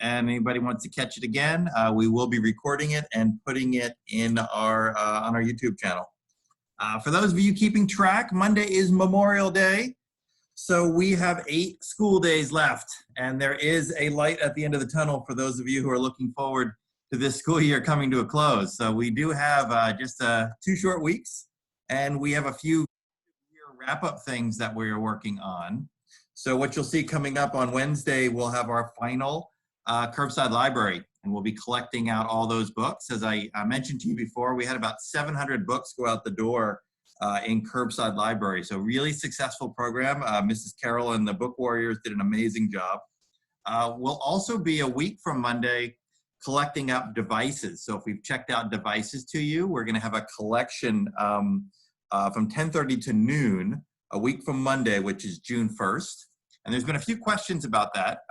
and anybody wants to catch it again, we will be recording it and putting it in our on our YouTube channel. For those of you keeping track, Monday is Memorial Day. So we have 8 school days left, and there is a light at the end of the tunnel for those of you who are looking forward to this school year coming to a close. So we do have just 2 short weeks, and we have a few wrap-up things that we're working on. So what you'll see coming up on Wednesday, we'll have our final Curbside library, and we'll be collecting out all those books. As I mentioned to you before, we had about 700 books go out the door in Curbside library. So really successful program. Mrs. Carroll and the Book Warriors did an amazing job. We'll also be a week from Monday collecting up devices. So if we've checked out devices to you, we're gonna have a collection from 10:30 to noon, a week from Monday, which is June 1st. And there's been a few questions about that.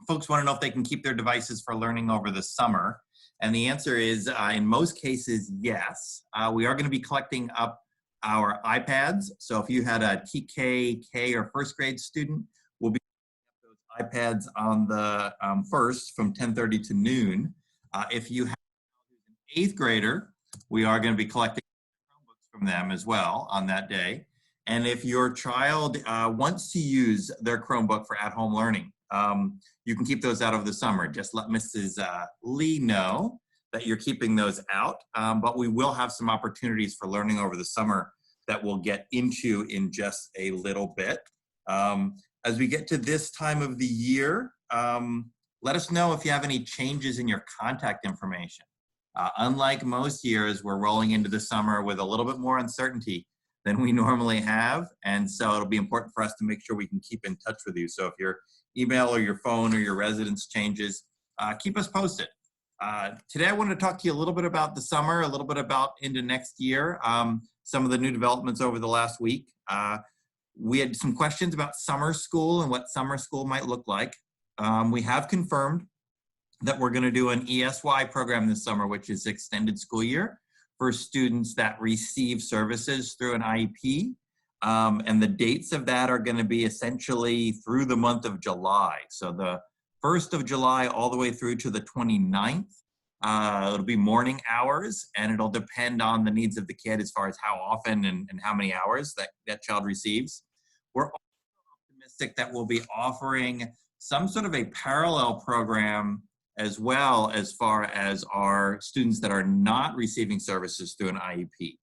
Folks want to know if they can keep their devices for learning over the summer. And the answer is, in most cases, yes. We are going to be collecting up our iPads. So if you had a TK, K, or first grade student, we'll be collecting those iPads on the 1st from 10:30 to noon. If you have an 8th grader, we are going to be collecting Chromebooks from them as well on that day. And if your child wants to use their Chromebook for at-home learning, you can keep those out over the summer. Just let Mrs. Lee know that you're keeping those out, but we will have some opportunities for learning over the summer that we'll get into in just a little bit. As we get to this time of the year, let us know if you have any changes in your contact information. Unlike most years, we're rolling into the summer with a little bit more uncertainty than we normally have, and so it'll be important for us to make sure we can keep in touch with you. So if your email or your phone or your residence changes, keep us posted. Today I wanted to talk to you a little bit about the summer, a little bit about into next year, some of the new developments over the last week. We had some questions about summer school and what summer school might look like. We have confirmed that we're gonna do an ESY program this summer, which is extended school year, for students that receive services through an IEP. And the dates of that are going to be essentially through the month of July. So the 1st of July all the way through to the 29th. It'll be morning hours, and it'll depend on the needs of the kid as far as how often and how many hours that child receives. We're also optimistic that we'll be offering some sort of a parallel program as well as far as our students that are not receiving services through an IEP.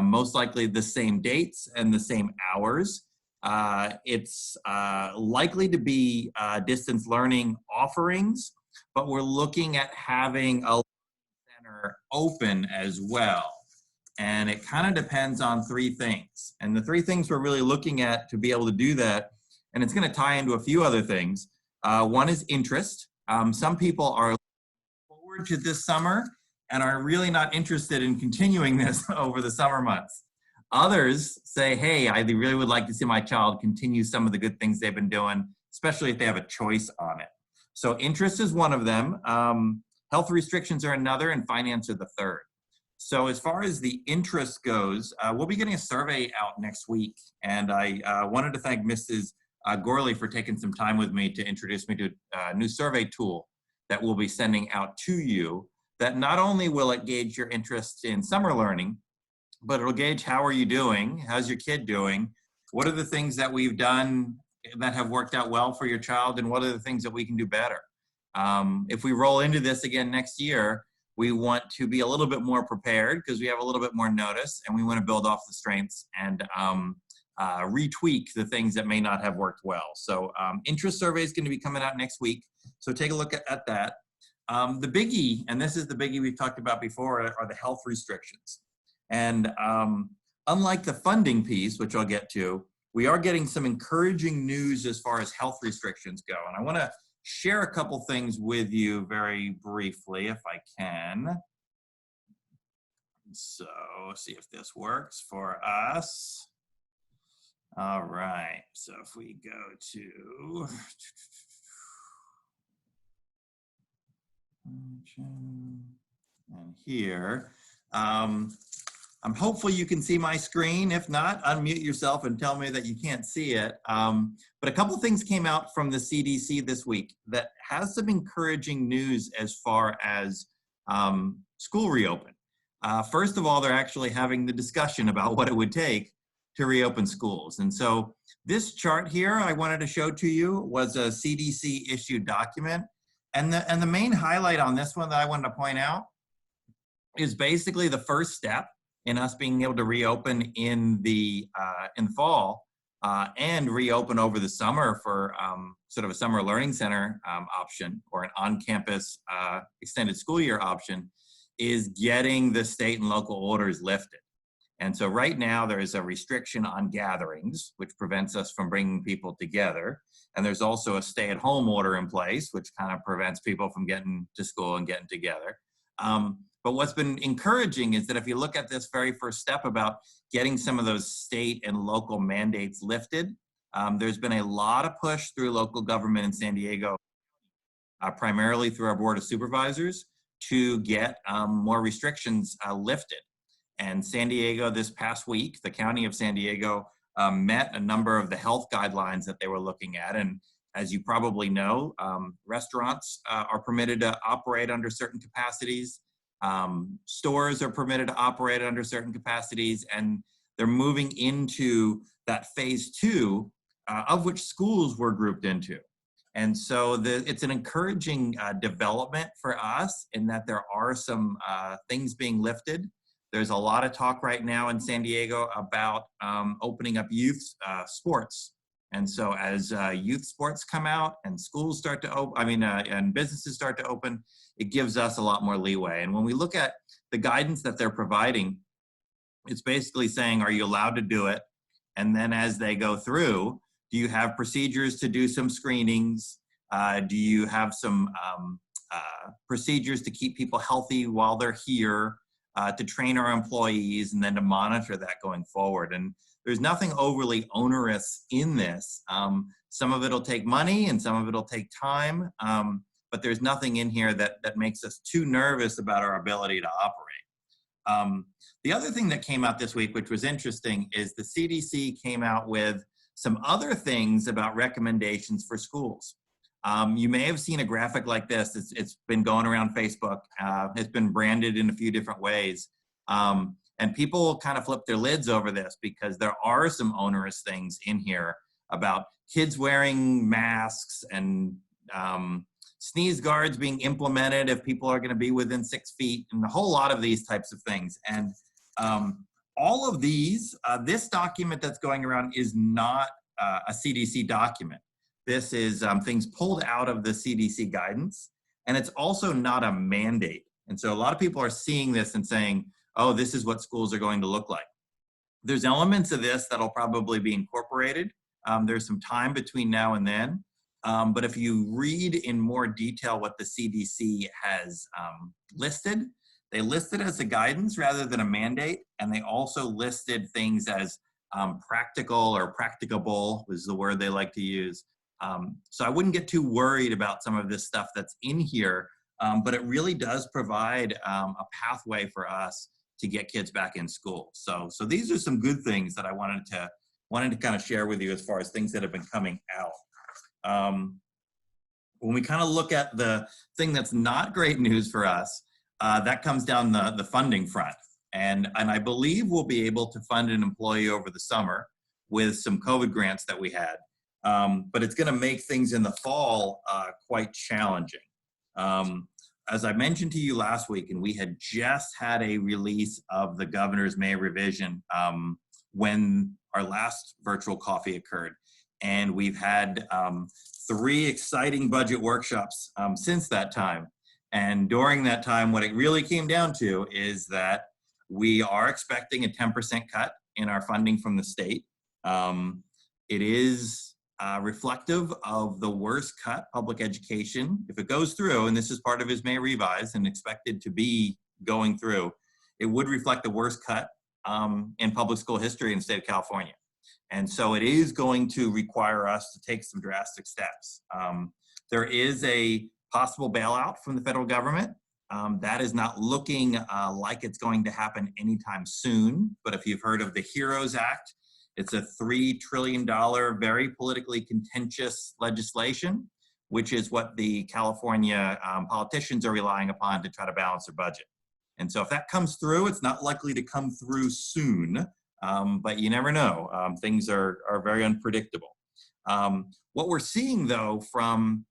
Most likely the same dates and the same hours. It's likely to be distance learning offerings, but we're looking at having a center open as well. And it kind of depends on 3 things. And the 3 things we're really looking at to be able to do that, and it's going to tie into a few other things. One is interest. Some people are looking forward to this summer and are really not interested in continuing this over the summer months. Others say, hey, I really would like to see my child continue some of the good things they've been doing, especially if they have a choice on it. So interest is one of them. Health restrictions are another, and finance are the third. So as far as the interest goes, we'll be getting a survey out next week. And I wanted to thank Mrs. Gorley for taking some time with me to introduce me to a new survey tool that we'll be sending out to you, that not only will it gauge your interest in summer learning, but it'll gauge how are you doing, how's your kid doing, what are the things that we've done that have worked out well for your child, and what are the things that we can do better. If we roll into this again next year, we want to be a little bit more prepared because we have a little bit more notice, and we want to build off the strengths and retweak the things that may not have worked well. So interest survey is going to be coming out next week. So take a look at that. The biggie, and this is the biggie we've talked about before, are the health restrictions. And unlike the funding piece, which I'll get to, we are getting some encouraging news as far as health restrictions go. And I want to share a couple things with you very briefly, if I can. So see if this works for us. All right, so if we go to and here, Hopefully you can see my screen. If not, unmute yourself and tell me that you can't see it. But a couple things came out from the CDC this week that has some encouraging news as far as school reopen. First of all, they're actually having the discussion about what it would take to reopen schools. And so this chart here I wanted to show to you was a CDC issued document. And the main highlight on this one that I wanted to point out is basically the first step in us being able to reopen in the fall and reopen over the summer for sort of a summer learning center option or an on-campus extended school year option is getting the state and local orders lifted. And so right now there is a restriction on gatherings, which prevents us from bringing people together. And there's also a stay-at-home order in place, which kind of prevents people from getting to school and getting together. But what's been encouraging is that if you look at this very first step about getting some of those state and local mandates lifted, there's been a lot of push through local government in San Diego, primarily through our Board of Supervisors, to get more restrictions lifted. And San Diego this past week, the County of San Diego met a number of the health guidelines that they were looking at. And as you probably know, restaurants are permitted to operate under certain capacities. Stores are permitted to operate under certain capacities, and they're moving into that phase 2, of which schools were grouped into. And so it's an encouraging development for us in that there are some things being lifted. There's a lot of talk right now in San Diego about opening up youth sports. And so as youth sports come out and schools start to open, and businesses start to open, it gives us a lot more leeway. And when we look at the guidance that they're providing, it's basically saying, are you allowed to do it? And then as they go through, do you have procedures to do some screenings? Do you have some procedures to keep people healthy while they're here, to train our employees, and then to monitor that going forward? And there's nothing overly onerous in this. Some of it'll take money and some of it'll take time, but there's nothing in here that makes us too nervous about our ability to operate. The other thing that came out this week, which was interesting, is the CDC came out with some other things about recommendations for schools. You may have seen a graphic like this. It's been going around Facebook. It's been branded in a few different ways. And people kind of flip their lids over this because there are some onerous things in here about kids wearing masks and sneeze guards being implemented if people are going to be within 6 feet, and a whole lot of these types of things. And all of these, this document that's going around is not a CDC document. This is things pulled out of the CDC guidance, and it's also not a mandate. And so a lot of people are seeing this and saying, oh, this is what schools are going to look like. There's elements of this that'll probably be incorporated. There's some time between now and then. But if you read in more detail what the CDC has listed, they listed as a guidance rather than a mandate. And they also listed things as practical or practicable is the word they like to use. So I wouldn't get too worried about some of this stuff that's in here, but it really does provide a pathway for us to get kids back in school. So these are some good things that I wanted to kind of share with you as far as things that have been coming out. When we kind of look at the thing that's not great news for us, that comes down the funding front. And I believe we'll be able to fund an employee over the summer with some COVID grants that we had. But it's going to make things in the fall quite challenging. As I mentioned to you last week, and we had just had a release of the governor's May revision when our last virtual coffee occurred. And we've had 3 exciting budget workshops since that time. And during that time, what it really came down to is that we are expecting a 10% cut in our funding from the state. It is reflective of the worst cut public education. If it goes through, and this is part of his May revise and expected to be going through, it would reflect the worst cut in public school history in the state of California. And so it is going to require us to take some drastic steps. There is a possible bailout from the federal government. That is not looking like it's going to happen anytime soon. But if you've heard of the HEROES Act, it's a $3 trillion, very politically contentious legislation, which is what the California politicians are relying upon to try to balance their budget. And so if that comes through, it's not likely to come through soon, but you never know. Things are very unpredictable. What we're seeing, though, from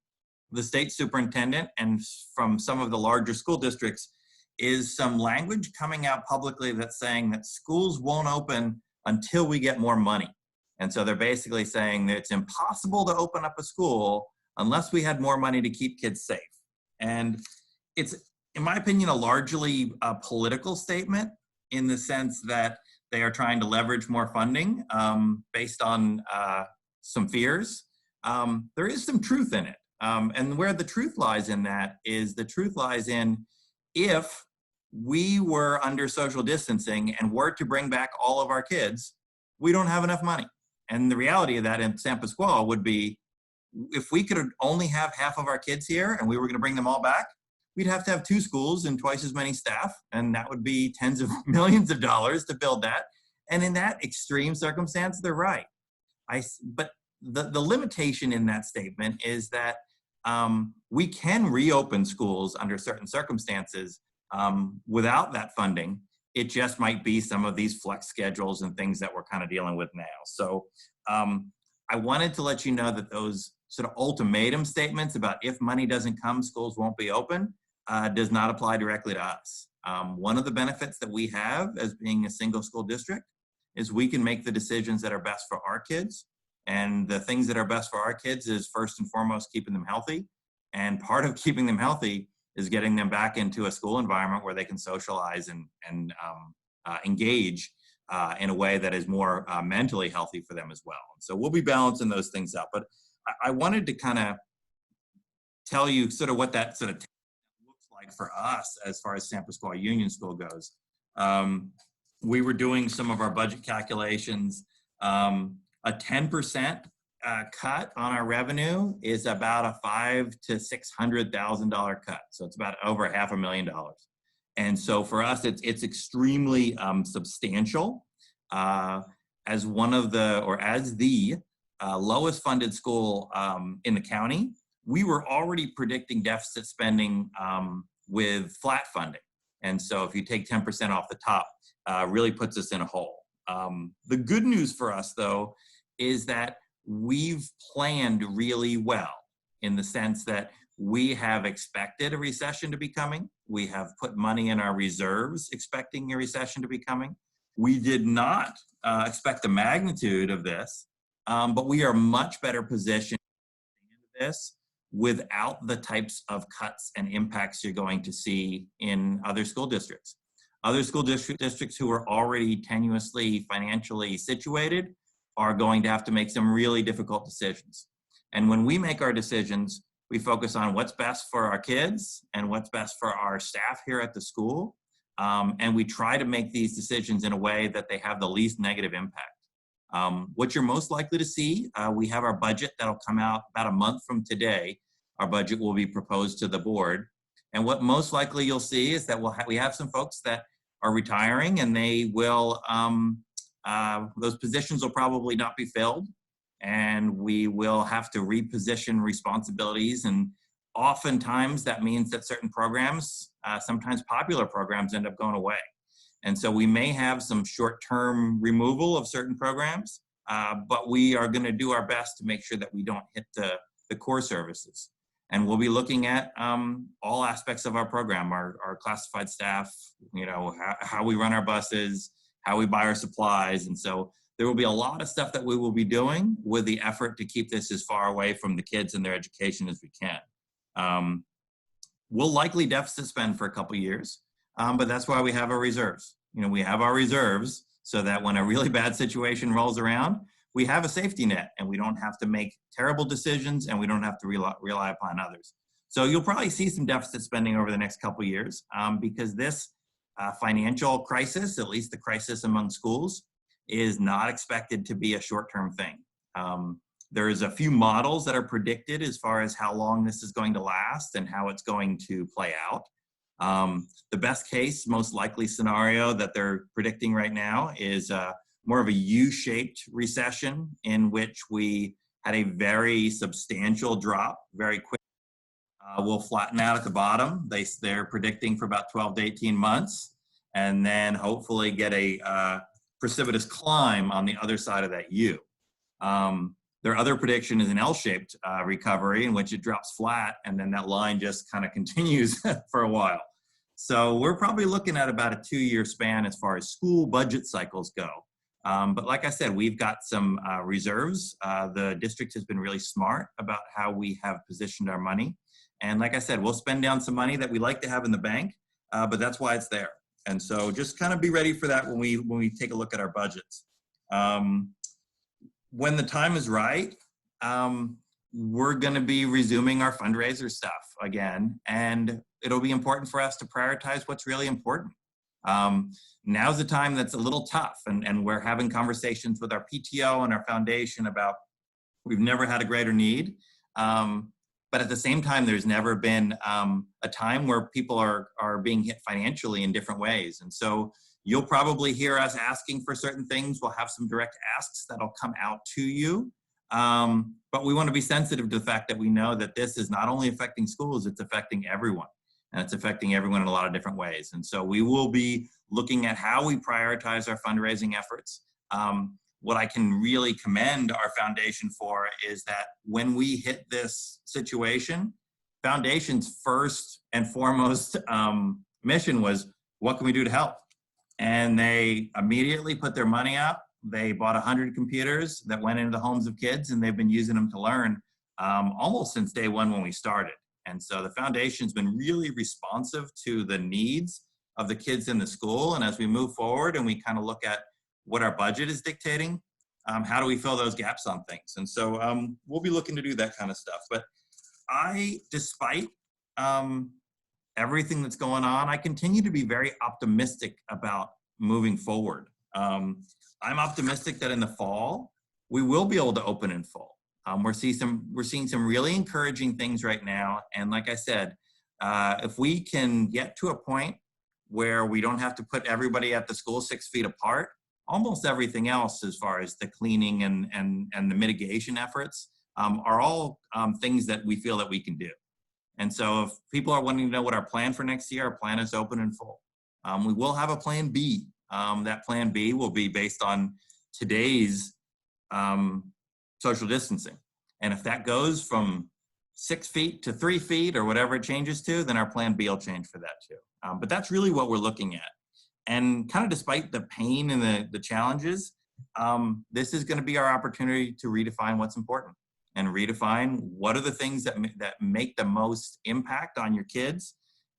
the state superintendent and from some of the larger school districts is some language coming out publicly that's saying that schools won't open until we get more money. And so they're basically saying that it's impossible to open up a school unless we had more money to keep kids safe. And it's, in my opinion, a largely political statement in the sense that they are trying to leverage more funding based on some fears. There is some truth in it. And where the truth lies in that is the truth lies in if we were under social distancing and were to bring back all of our kids, we don't have enough money. And the reality of that in San Pasquale would be if we could only have half of our kids here and we were going to bring them all back, we'd have to have 2 schools and twice as many staff. And that would be tens of millions of dollars to build that. And in that extreme circumstance, they're right. But the limitation in that statement is that we can reopen schools under certain circumstances without that funding. It just might be some of these flex schedules and things that we're kind of dealing with now. So I wanted to let you know that those sort of ultimatum statements about if money doesn't come, schools won't be open, does not apply directly to us. One of the benefits that we have as being a single school district is we can make the decisions that are best for our kids. And the things that are best for our kids is first and foremost keeping them healthy. And part of keeping them healthy is getting them back into a school environment where they can socialize and engage in a way that is more mentally healthy for them as well. So we'll be balancing those things out. But I wanted to kind of tell you sort of what that sort of looks like for us as far as San Pasquale Union School goes. We were doing some of our budget calculations. A 10% cut on our revenue is about a $500,000 to $600,000 cut. So it's about over $500,000. And so for us, it's extremely substantial. As one of the, or as the lowest funded school in the county, we were already predicting deficit spending with flat funding. And so if you take 10% off the top, really puts us in a hole. The good news for us, though, is that we've planned really well in the sense that we have expected a recession to be coming. We have put money in our reserves expecting a recession to be coming. We did not expect the magnitude of this, but we are much better positioned to this without the types of cuts and impacts you're going to see in other school districts. Other school districts who are already tenuously financially situated are going to have to make some really difficult decisions. And when we make our decisions, we focus on what's best for our kids and what's best for our staff here at the school. And we try to make these decisions in a way that they have the least negative impact. What you're most likely to see, we have our budget that'll come out about a month from today. Our budget will be proposed to the board. And what most likely you'll see is that we have some folks that are retiring and they will, those positions will probably not be filled and we will have to reposition responsibilities. And oftentimes that means that certain programs, sometimes popular programs, end up going away. And so we may have some short-term removal of certain programs, but we are going to do our best to make sure that we don't hit the core services. And we'll be looking at all aspects of our program, our classified staff, you know, how we run our buses, how we buy our supplies. And so there will be a lot of stuff that we will be doing with the effort to keep this as far away from the kids and their education as we can. We'll likely deficit spend for a couple of years, but that's why we have our reserves. You know, we have our reserves so that when a really bad situation rolls around, we have a safety net and we don't have to make terrible decisions and we don't have to rely upon others. So you'll probably see some deficit spending over the next couple of years because this financial crisis, at least the crisis among schools, is not expected to be a short-term thing. There is a few models that are predicted as far as how long this is going to last and how it's going to play out. The best case, most likely scenario that they're predicting right now is more of a U-shaped recession in which we had a very substantial drop very quick. We'll flatten out at the bottom. They're predicting for about 12 to 18 months, and then hopefully get a precipitous climb on the other side of that U. Their other prediction is an L-shaped recovery in which it drops flat, and then that line just kind of continues for a while. So we're probably looking at about a 2-year span as far as school budget cycles go. But like I said, we've got some reserves. The district has been really smart about how we have positioned our money. And like I said, we'll spend down some money that we like to have in the bank, but that's why it's there. And so just kind of be ready for that when we take a look at our budgets. When the time is right, we're going to be resuming our fundraiser stuff again, and it'll be important for us to prioritize what's really important. Now's the time that's a little tough, and we're having conversations with our PTO and our foundation about we've never had a greater need. But at the same time, there's never been a time where people are being hit financially in different ways. And so you'll probably hear us asking for certain things. We'll have some direct asks that'll come out to you. But we want to be sensitive to the fact that we know that this is not only affecting schools, it's affecting everyone. And it's affecting everyone in a lot of different ways. And so we will be looking at how we prioritize our fundraising efforts. What I can really commend our foundation for is that when we hit this situation, foundation's first and foremost mission was, what can we do to help? And they immediately put their money up. They bought 100 computers that went into the homes of kids, and they've been using them to learn almost since day one when we started. And so the foundation's been really responsive to the needs of the kids in the school. And as we move forward and we kind of look at what our budget is dictating, how do we fill those gaps on things? And so we'll be looking to do that kind of stuff. But despite everything that's going on, I continue to be very optimistic about moving forward. I'm optimistic that in the fall, we will be able to open in full. We're seeing some really encouraging things right now. And like I said, if we can get to a point where we don't have to put everybody at the school 6 feet apart, almost everything else as far as the cleaning and the mitigation efforts are all things that we feel that we can do. And so if people are wanting to know what our plan for next year, our plan is open and full. We will have a plan B. That plan B will be based on today's social distancing. And if that goes from 6 feet to 3 feet or whatever it changes to, then our plan B will change for that too. But that's really what we're looking at. And kind of despite the pain and the challenges, this is going to be our opportunity to redefine what's important and redefine what are the things that make the most impact on your kids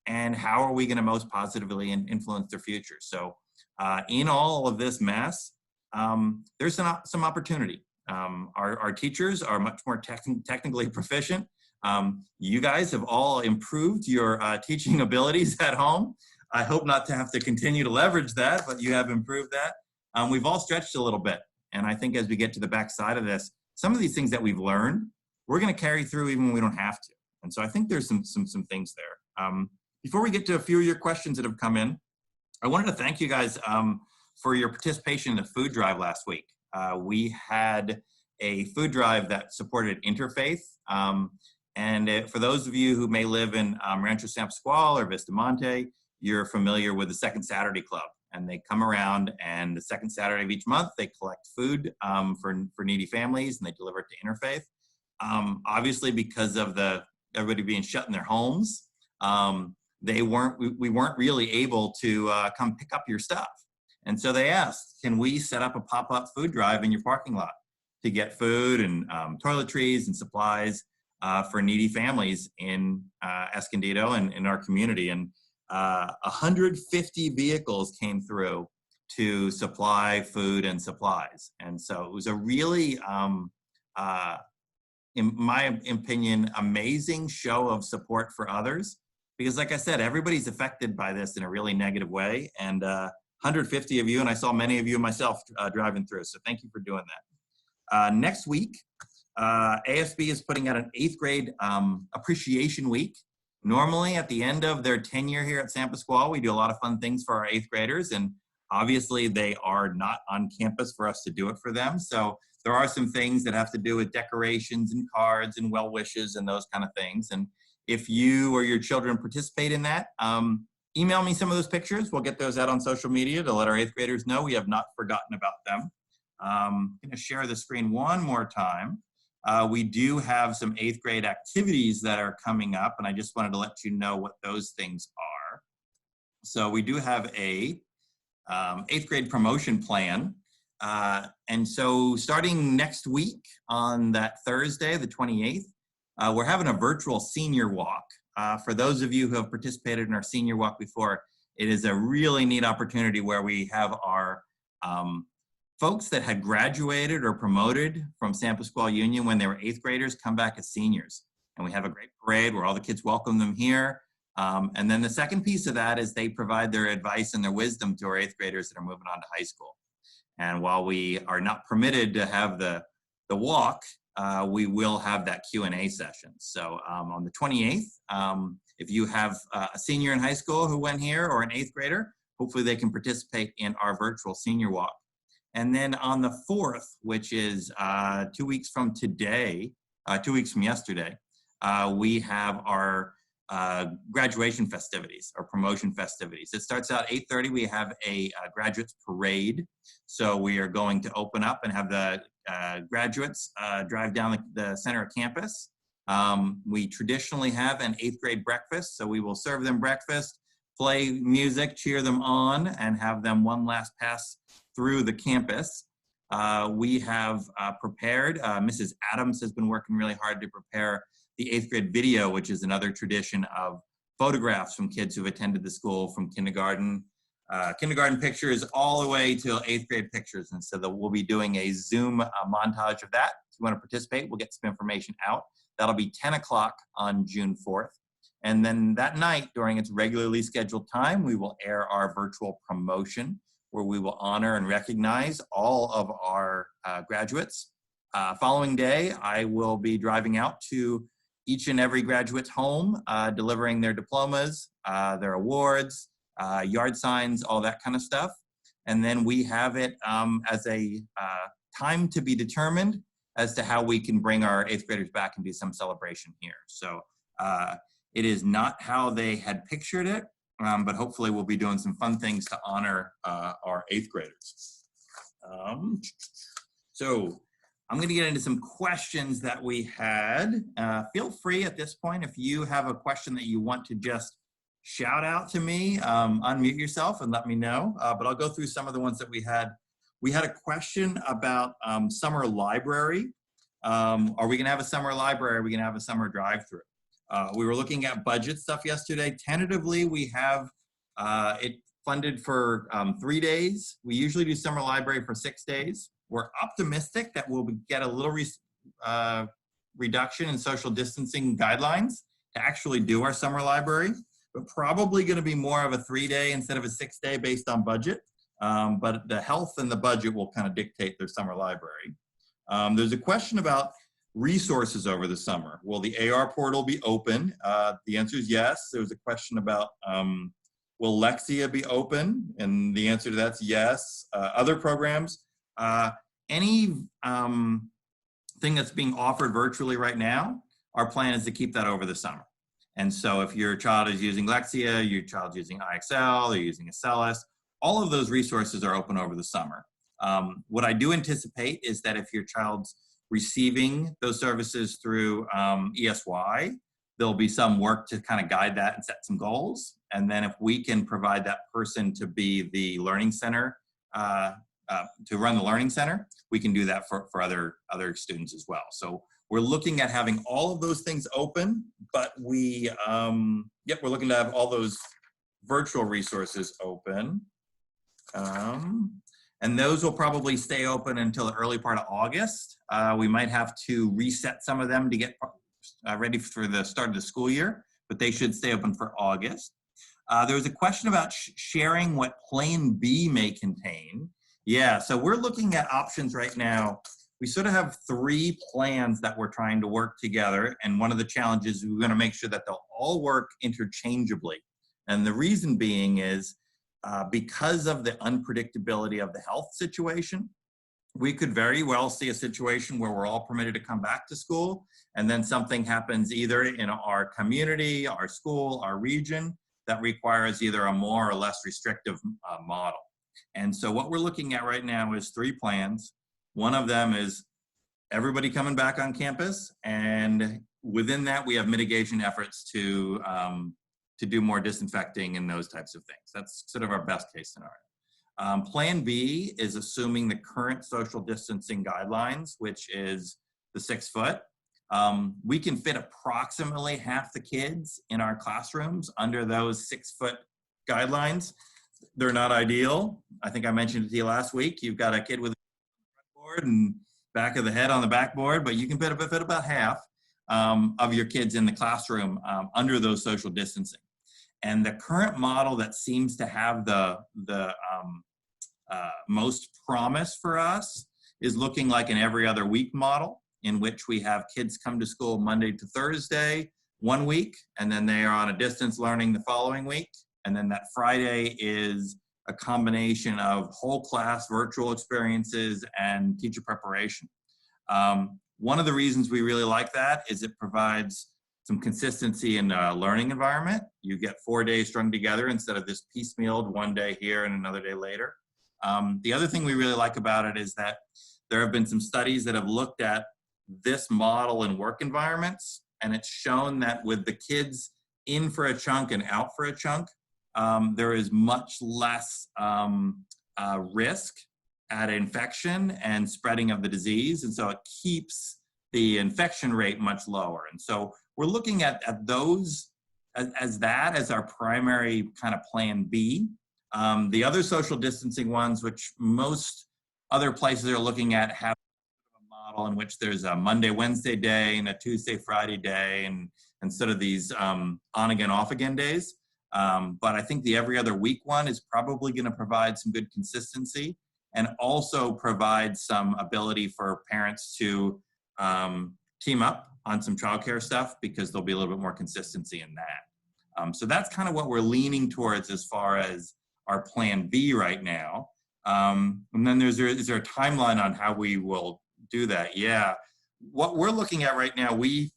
and how are we going to most positively influence their future. So in all of this mess, there's some opportunity. Our teachers are much more technically proficient. You guys have all improved your teaching abilities at home. I hope not to have to continue to leverage that, but you have improved that. We've all stretched a little bit. And I think as we get to the backside of this, some of these things that we've learned, we're going to carry through even when we don't have to. And so I think there's some things there. Before we get to a few of your questions that have come in, I wanted to thank you guys for your participation in the food drive last week. We had a food drive that supported interfaith. For those of you who may live in Rancho San Pasqual or Vistamonte, you're familiar with the Second Saturday Club. And they come around, and the second Saturday of each month, they collect food for needy families, and they deliver it to Interfaith. Obviously, because of everybody being shut in their homes, we weren't really able to come pick up your stuff. And so they asked, can we set up a pop-up food drive in your parking lot to get food and toiletries and supplies for needy families in Escondido and in our community? And 150 vehicles came through to supply food and supplies. And so it was a really, in my opinion, amazing show of support for others. Because like I said, everybody's affected by this in a really negative way. And 150 of you, and I saw many of you myself driving through. So thank you for doing that. Next week, ASB is putting out an 8th grade appreciation week. Normally at the end of their tenure here at San Pasquale, we do a lot of fun things for our 8th graders, and obviously they are not on campus for us to do it for them. So there are some things that have to do with decorations and cards and well wishes and those kind of things. And if you or your children participate in that, email me some of those pictures. We'll get those out on social media to let our 8th graders know we have not forgotten about them. I'm going to share the screen one more time. We do have some 8th grade activities that are coming up, and I just wanted to let you know what those things are. So we do have a 8th grade promotion plan. And so starting next week on that Thursday, the 28th, we're having a virtual senior walk. For those of you who have participated in our senior walk before, it is a really neat opportunity where we have our folks that had graduated or promoted from San Pasquale Union when they were 8th graders come back as seniors. And we have a great parade where all the kids welcome them here. And then the second piece of that is they provide their advice and their wisdom to our 8th graders that are moving on to high school. And while we are not permitted to have the walk, we will have that Q&A session. So on the 28th, if you have a senior in high school who went here or an 8th grader, hopefully they can participate in our virtual senior walk. And then on the 4th, which is 2 weeks from today, 2 weeks from yesterday, we have our graduation festivities or promotion festivities. It starts out 8:30. We have a graduates parade. So we are going to open up and have the graduates drive down the center of campus. We traditionally have an 8th grade breakfast. So we will serve them breakfast, play music, cheer them on, and have them one last pass through the campus. We have prepared, Mrs. Adams has been working really hard to prepare the 8th grade video, which is another tradition of photographs from kids who've attended the school from kindergarten pictures all the way to 8th grade pictures. And so we'll be doing a Zoom montage of that. If you want to participate, we'll get some information out. That'll be 10 o'clock on June 4th. And then that night, during its regularly scheduled time, we will air our virtual promotion, where we will honor and recognize all of our graduates. Following day, I will be driving out to each and every graduate's home, delivering their diplomas, their awards, yard signs, all that kind of stuff. And then we have it as a time to be determined as to how we can bring our 8th graders back and do some celebration here. So it is not how they had pictured it, but hopefully we'll be doing some fun things to honor our 8th graders. So I'm going to get into some questions that we had. Feel free at this point, if you have a question that you want to just shout out to me, unmute yourself and let me know. But I'll go through some of the ones that we had. We had a question about summer library. Are we going to have a summer library? Are we going to have a summer drive-through? We were looking at budget stuff yesterday. Tentatively, we have it funded for 3 days. We usually do summer library for 6 days. We're optimistic that we'll get a little reduction in social distancing guidelines to actually do our summer library, but probably going to be more of a 3-day instead of a 6-day based on budget. But the health and the budget will kind of dictate their summer library. There's a question about resources over the summer. Will the AR portal be open? The answer is yes. There was a question about will Lexia be open? And the answer to that's yes. Other programs, any thing that's being offered virtually right now, our plan is to keep that over the summer. And so if your child is using Lexia, your child's using IXL, they're using Acellus, all of those resources are open over the summer. What I do anticipate is that if your child's receiving those services through ESY, there'll be some work to kind of guide that and set some goals. And then if we can provide that person to be the learning center, to run the learning center, we can do that for other students as well. So we're looking at having all of those things open, but we're looking to have all those virtual resources open. And those will probably stay open until the early part of August. We might have to reset some of them to get ready for the start of the school year, but they should stay open for August. There was a question about sharing what Plan B may contain. Yeah, so we're looking at options right now we sort of have 3 plans that we're trying to work together. And one of the challenges is we're going to make sure that they'll all work interchangeably. And the reason being is because of the unpredictability of the health situation, we could very well see a situation where we're all permitted to come back to school, and then something happens either in our community, our school, our region that requires either a more or less restrictive model. And so what we're looking at right now is 3 plans. One of them is everybody coming back on campus, and within that we have mitigation efforts to do more disinfecting and those types of things. That's sort of our best case scenario. Plan B is assuming the current social distancing guidelines, which is the 6 foot. We can fit approximately half the kids in our classrooms under those 6 foot guidelines. They're not ideal. I think I mentioned it to you last week. You've got a kid with a board and back of the head on the backboard, but you can fit about half of your kids in the classroom under those social distancing. And the current model that seems to have the most promise for us is looking like an every other week model, in which we have kids come to school Monday to Thursday one week, and then they are on a distance learning the following week. And then that Friday is a combination of whole class virtual experiences and teacher preparation. One of the reasons we really like that is it provides some consistency in a learning environment. You get 4 days strung together instead of this piecemealed one day here and another day later. The other thing we really like about it is that there have been some studies that have looked at this model in work environments, and it's shown that with the kids in for a chunk and out for a chunk, there is much less risk at infection and spreading of the disease. And so it keeps the infection rate much lower. And so we're looking at those as our primary kind of plan B. The other social distancing ones, which most other places are looking at, have a model in which there's a Monday, Wednesday day and a Tuesday, Friday day, and instead of these on again, off again days. But I think the every other week one is probably going to provide some good consistency and also provide some ability for parents to team up on some childcare stuff, because there'll be a little bit more consistency in that. So that's kind of what we're leaning towards as far as our plan B right now. And then is there a timeline on how we will do that? Yeah, what we're looking at right now, we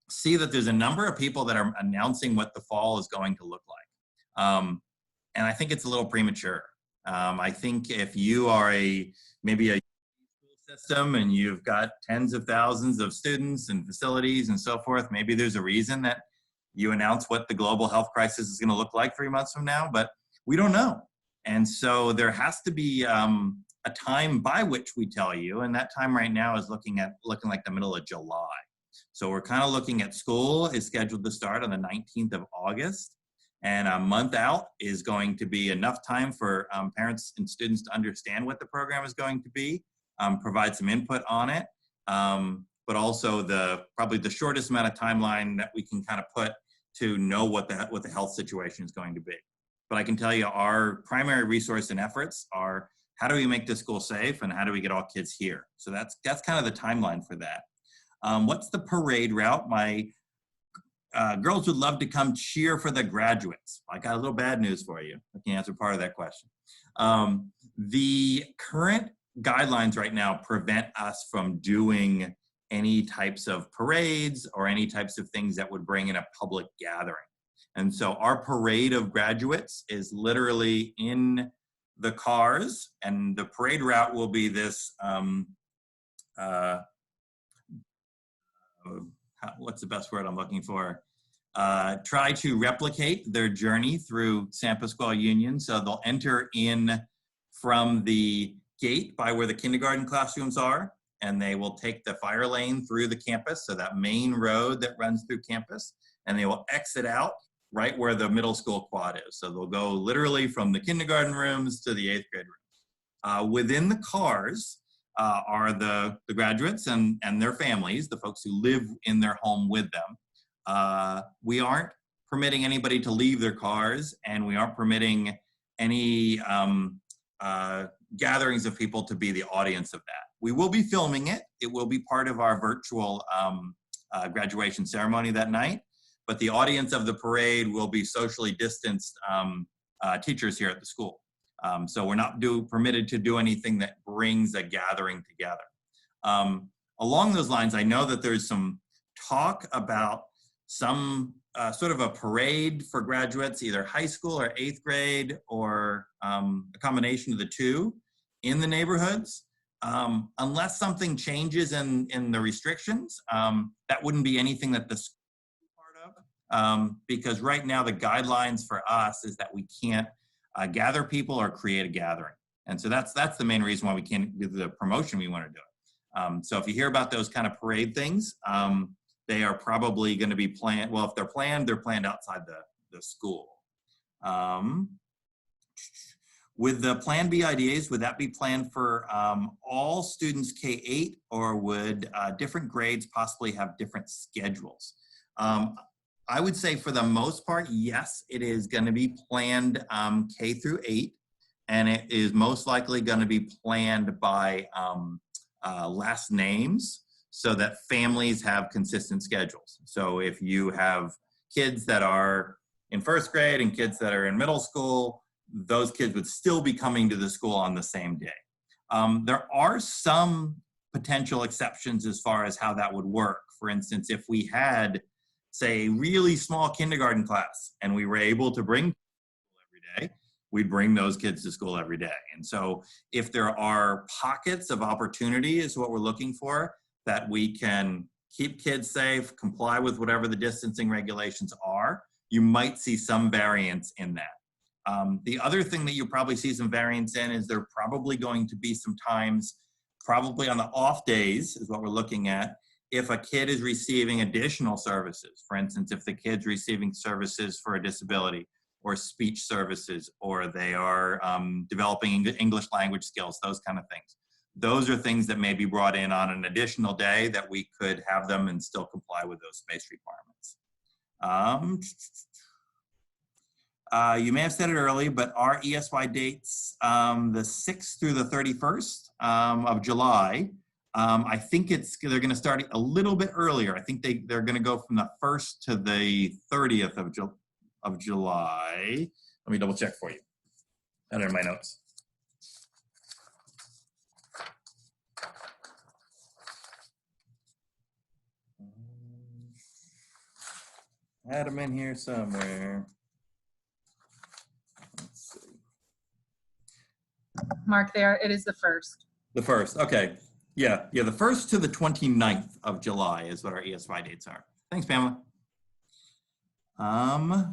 see that there's a number of people that are announcing what the fall is going to look like. And I think it's a little premature. I think if you are maybe a school system and you've got tens of thousands of students and facilities and so forth, maybe there's a reason that you announce what the global health crisis is going to look like 3 months from now, but we don't know. And so there has to be a time by which we tell you, and that time right now is looking like the middle of July. So we're kind of looking at school is scheduled to start on the 19th of August. And a month out is going to be enough time for parents and students to understand what the program is going to be, provide some input on it, but also probably the shortest amount of timeline that we can kind of put to know what the health situation is going to be. But I can tell you our primary resource and efforts are how do we make this school safe and how do we get all kids here? So that's kind of the timeline for that. What's the parade route? My girls would love to come cheer for the graduates. I got a little bad news for you. I can answer part of that question. The current guidelines right now prevent us from doing any types of parades or any types of things that would bring in a public gathering. And so our parade of graduates is literally in the cars, and the parade route will be this, what's the best word I'm looking for? Try to replicate their journey through San Pasquale Union. So they'll enter in from the gate by where the kindergarten classrooms are, and they will take the fire lane through the campus, so that main road that runs through campus, and they will exit out right where the middle school quad is. So they'll go literally from the kindergarten rooms to the 8th grade rooms. Within the cars are the graduates and their families, the folks who live in their home with them. We aren't permitting anybody to leave their cars, and we aren't permitting any gatherings of people to be the audience of that. We will be filming it. It will be part of our virtual graduation ceremony that night, but the audience of the parade will be socially distanced teachers here at the school. So we're not permitted to do anything that brings a gathering together. Along those lines, I know that there's some talk about some sort of a parade for graduates, either high school or 8th grade, or a combination of the two in the neighborhoods. Unless something changes in the restrictions, that wouldn't be anything that the school is part of, because right now the guidelines for us is that we can't gather people or create a gathering. And so that's the main reason why we can't do the promotion we want to do. So if you hear about those kind of parade things, they are probably going to be planned. Well, if they're planned outside the school. With the Plan B IDAs, would that be planned for all students K-8, or would different grades possibly have different schedules? I would say for the most part, yes, it is going to be planned K through 8, and it is most likely going to be planned by last names so that families have consistent schedules. So if you have kids that are in 1st grade and kids that are in middle school, those kids would still be coming to the school on the same day. There are some potential exceptions as far as how that would work. For instance, if we had, say, a really small kindergarten class and we were able to bring every day, we'd bring those kids to school every day. And so if there are pockets of opportunity is what we're looking for, that we can keep kids safe, comply with whatever the distancing regulations are, you might see some variance in that. The other thing that you'll probably see some variance in is there probably going to be some times, probably on the off days is what we're looking at, if a kid is receiving additional services. For instance, if the kid's receiving services for a disability or speech services, or they are developing English language skills, those kind of things. Those are things that may be brought in on an additional day that we could have them and still comply with those space requirements. You may have said it early, but our ESY dates, the 6th through the 31st of July, I think they're going to start a little bit earlier. I think they're going to go from the 1st to the 30th of July. Let me double check for you. I don't have my notes. I had them in here somewhere. Let's see. Mark, there, it is the 1st. The 1st, okay. Yeah, the 1st to the 29th of July is what our ESY dates are. Thanks, Pamela. All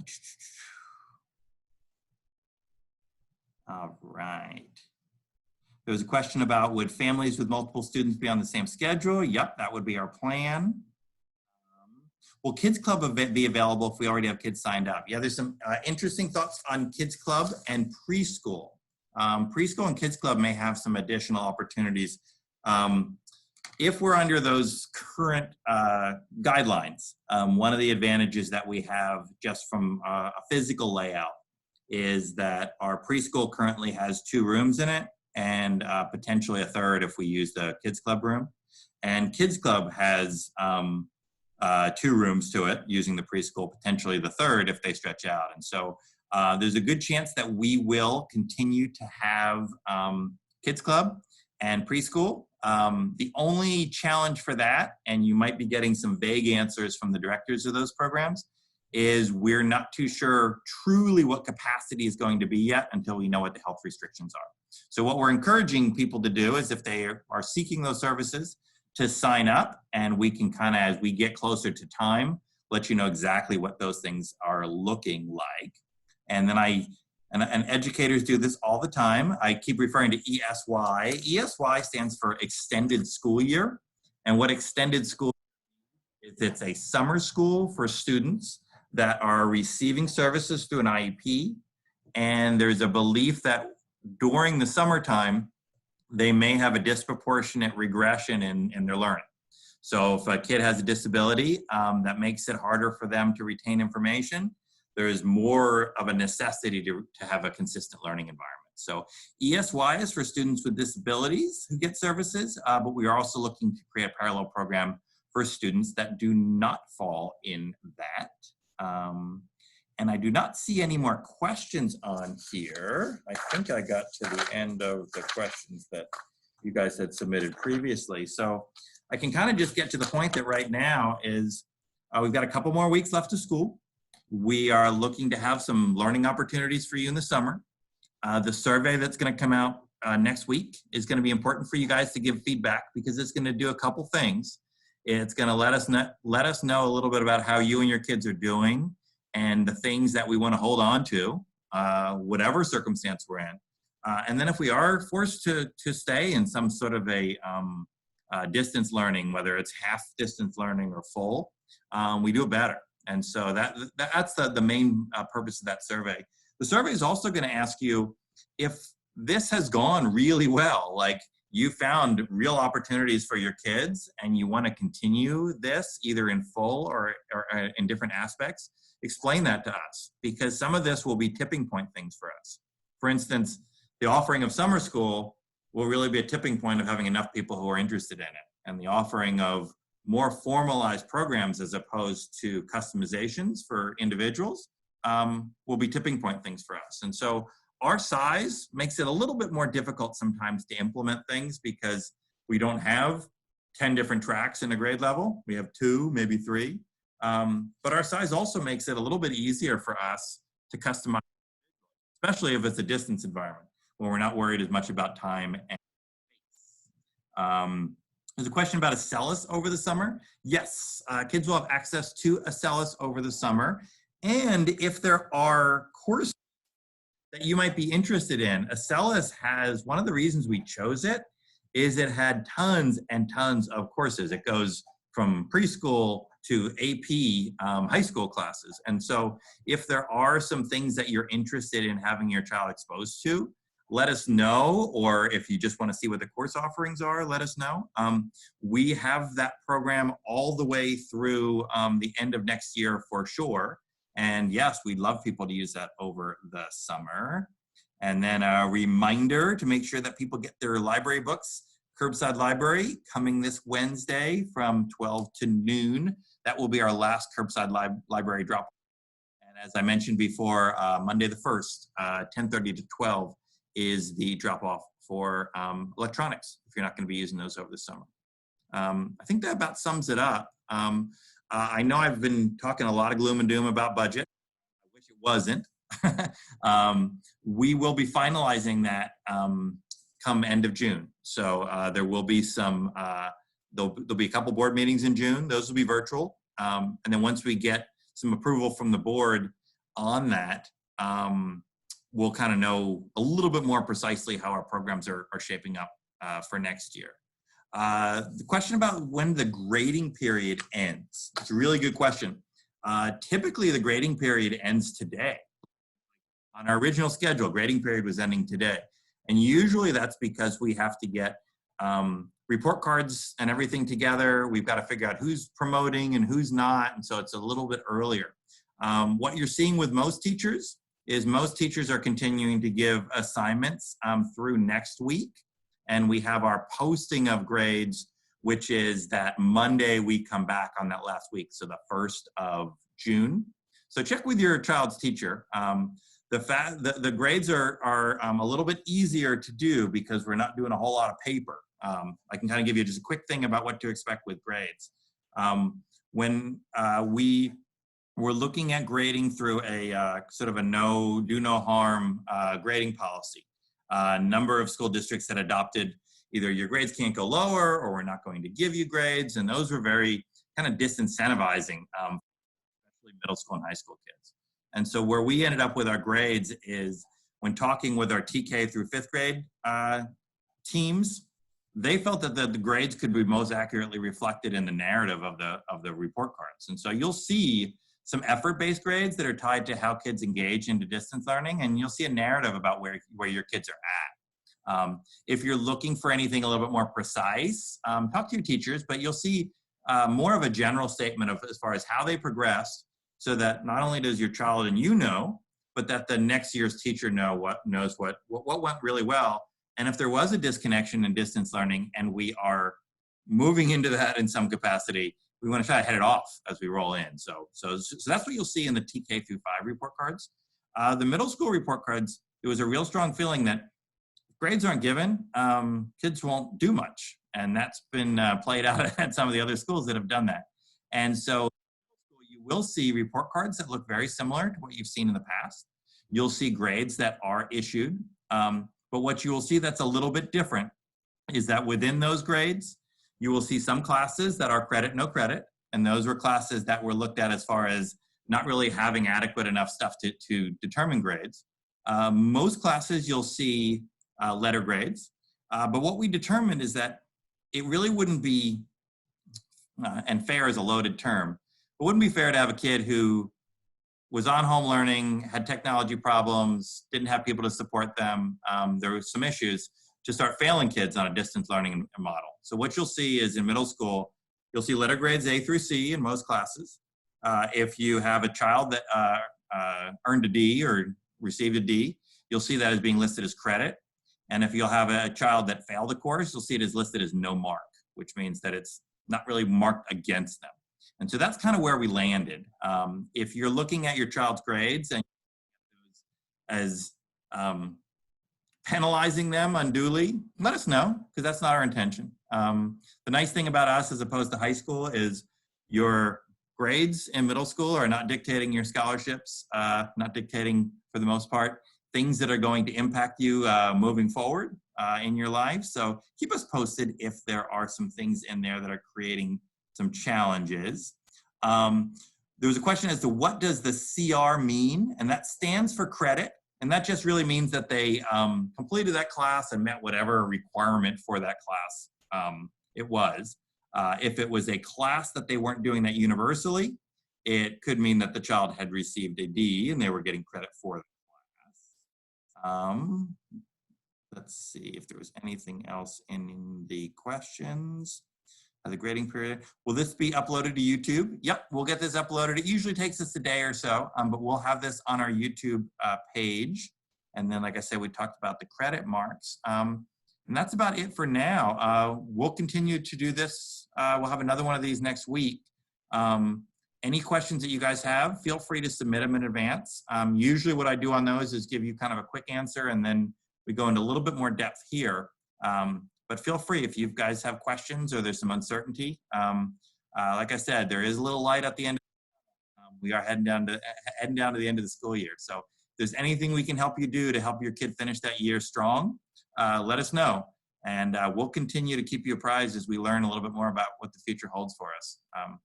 right. There was a question about, would families with multiple students be on the same schedule? Yep, that would be our plan. Will Kids Club be available if we already have kids signed up? Yeah, there's some interesting thoughts on Kids Club and preschool. Preschool and Kids Club may have some additional opportunities. If we're under those current guidelines, one of the advantages that we have just from a physical layout is that our preschool currently has 2 rooms in it, and potentially a 3rd if we use the Kids Club room. And Kids Club has 2 rooms to it using the preschool, potentially the 3rd if they stretch out. And so there's a good chance that we will continue to have Kids Club and preschool. The only challenge for that, and you might be getting some vague answers from the directors of those programs, is we're not too sure truly what capacity is going to be yet until we know what the health restrictions are. So what we're encouraging people to do is, if they are seeking those services, to sign up, and we can kind of, as we get closer to time, let you know exactly what those things are looking like. And then and educators do this all the time. I keep referring to ESY. ESY stands for Extended School Year. And what Extended School is, it's a summer school for students that are receiving services through an IEP. And there's a belief that during the summertime, they may have a disproportionate regression in their learning. So if a kid has a disability that makes it harder for them to retain information, there is more of a necessity to have a consistent learning environment. So ESY is for students with disabilities who get services, but we are also looking to create a parallel program for students that do not fall in that. And I do not see any more questions on here. I think I got to the end of the questions that you guys had submitted previously. So I can kind of just get to the point that right now is we've got a couple more weeks left of school. We are looking to have some learning opportunities for you in the summer. The survey that's going to come out next week is going to be important for you guys to give feedback, because it's going to do a couple things. It's going to let us know a little bit about how you and your kids are doing and the things that we want to hold on to, whatever circumstance we're in. And then if we are forced to stay in some sort of a distance learning, whether it's half distance learning or full, we do it better. And so that's the main purpose of that survey. The survey is also going to ask you if this has gone really well, like you found real opportunities for your kids and you want to continue this either in full or in different aspects, explain that to us, because some of this will be tipping point things for us. For instance, the offering of summer school will really be a tipping point of having enough people who are interested in it. And the offering of more formalized programs as opposed to customizations for individuals will be tipping point things for us. And so our size makes it a little bit more difficult sometimes to implement things, because we don't have 10 different tracks in a grade level. We have 2, maybe 3. But our size also makes it a little bit easier for us to customize, especially if it's a distance environment where we're not worried as much about time and space. There's a question about Acellus over the summer. Yes, kids will have access to Acellus over the summer. And if there are courses that you might be interested in, Acellus has, one of the reasons we chose it is it had tons and tons of courses. It goes from preschool to AP high school classes. And so if there are some things that you're interested in having your child exposed to, let us know, or if you just want to see what the course offerings are, let us know. We have that program all the way through the end of next year for sure. And yes, we'd love people to use that over the summer. And then a reminder to make sure that people get their library books. Curbside Library coming this Wednesday from 12 to noon. That will be our last Curbside Library drop. And as I mentioned before, Monday the 1st, 10:30 to 12 is the drop off for electronics, if you're not going to be using those over the summer. I think that about sums it up. I know I've been talking a lot of gloom and doom about budget. I wish it wasn't. We will be finalizing that come end of June. So there will be some, there'll be a couple board meetings in June. Those will be virtual. And then once we get some approval from the board on that, we'll kind of know a little bit more precisely how our programs are shaping up for next year. The question about when the grading period ends, it's a really good question. Typically the grading period ends today. On our original schedule, grading period was ending today. And usually that's because we have to get report cards and everything together. We've got to figure out who's promoting and who's not. And so it's a little bit earlier. What you're seeing with most teachers is most teachers are continuing to give assignments through next week. And we have our posting of grades, which is that Monday we come back on that last week. So the 1st of June. So check with your child's teacher. The grades are a little bit easier to do because we're not doing a whole lot of paper. I can kind of give you just a quick thing about what to expect with grades. When we were looking at grading through a sort of a do no harm grading policy, a number of school districts had adopted either your grades can't go lower or we're not going to give you grades. And those were very kind of disincentivizing, especially middle school and high school kids. And so where we ended up with our grades is when talking with our TK through 5th grade teams, they felt that the grades could be most accurately reflected in the narrative of the report cards. And so you'll see some effort-based grades that are tied to how kids engage into distance learning, and you'll see a narrative about where your kids are at. If you're looking for anything a little bit more precise, talk to your teachers, but you'll see more of a general statement of as far as how they progressed, so that not only does your child and you know, but that the next year's teacher knows what went really well. And if there was a disconnection in distance learning and we are moving into that in some capacity, we want to try to head it off as we roll in. So that's what you'll see in the TK through 5 report cards. The middle school report cards, it was a real strong feeling that if grades aren't given, kids won't do much. And that's been played out at some of the other schools that have done that. And so you will see report cards that look very similar to what you've seen in the past. You'll see grades that are issued. But what you will see that's a little bit different is that within those grades, you will see some classes that are credit, no credit. And those were classes that were looked at as far as not really having adequate enough stuff to determine grades. Most classes you'll see letter grades. But what we determined is that it really wouldn't be, and fair is a loaded term, it wouldn't be fair to have a kid who was on home learning, had technology problems, didn't have people to support them, there were some issues, to start failing kids on a distance learning model. So what you'll see is in middle school, you'll see letter grades A through C in most classes. If you have a child that earned a D or received a D, you'll see that as being listed as credit. And if you'll have a child that failed a course, you'll see it as listed as no mark, which means that it's not really marked against them. And so that's kind of where we landed. If you're looking at your child's grades and as penalizing them unduly, let us know, because that's not our intention. The nice thing about us as opposed to high school is your grades in middle school are not dictating your scholarships, not dictating, for the most part, things that are going to impact you moving forward in your life. So keep us posted if there are some things in there that are creating some challenges. There was a question as to what does the CR mean? And that stands for credit. And that just really means that they completed that class and met whatever requirement for that class it was. If it was a class that they weren't doing that universally, it could mean that the child had received a D and they were getting credit for the class. Let's see if there was anything else in the questions. The grading period. Will this be uploaded to YouTube? Yep, we'll get this uploaded. It usually takes us a day or so, but we'll have this on our YouTube page. And then, like I said, we talked about the credit marks. And that's about it for now. We'll continue to do this. We'll have another one of these next week. Any questions that you guys have, feel free to submit them in advance. Usually what I do on those is give you kind of a quick answer, and then we go into a little bit more depth here. But feel free if you guys have questions or there's some uncertainty. Like I said, there is a little light at the end. We are heading down to the end of the school year. So if there's anything we can help you do to help your kid finish that year strong, let us know. And we'll continue to keep you apprised as we learn a little bit more about what the future holds for us.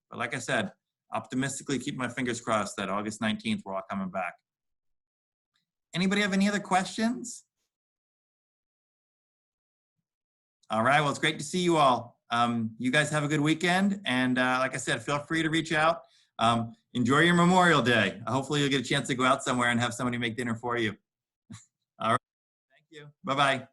But like I said, optimistically keep my fingers crossed that August 19th, we're all coming back. Anybody have any other questions? All right, well, it's great to see you all. You guys have a good weekend. And like I said, feel free to reach out. Enjoy your Memorial Day. Hopefully you'll get a chance to go out somewhere and have somebody make dinner for you. All right, thank you. Bye-bye.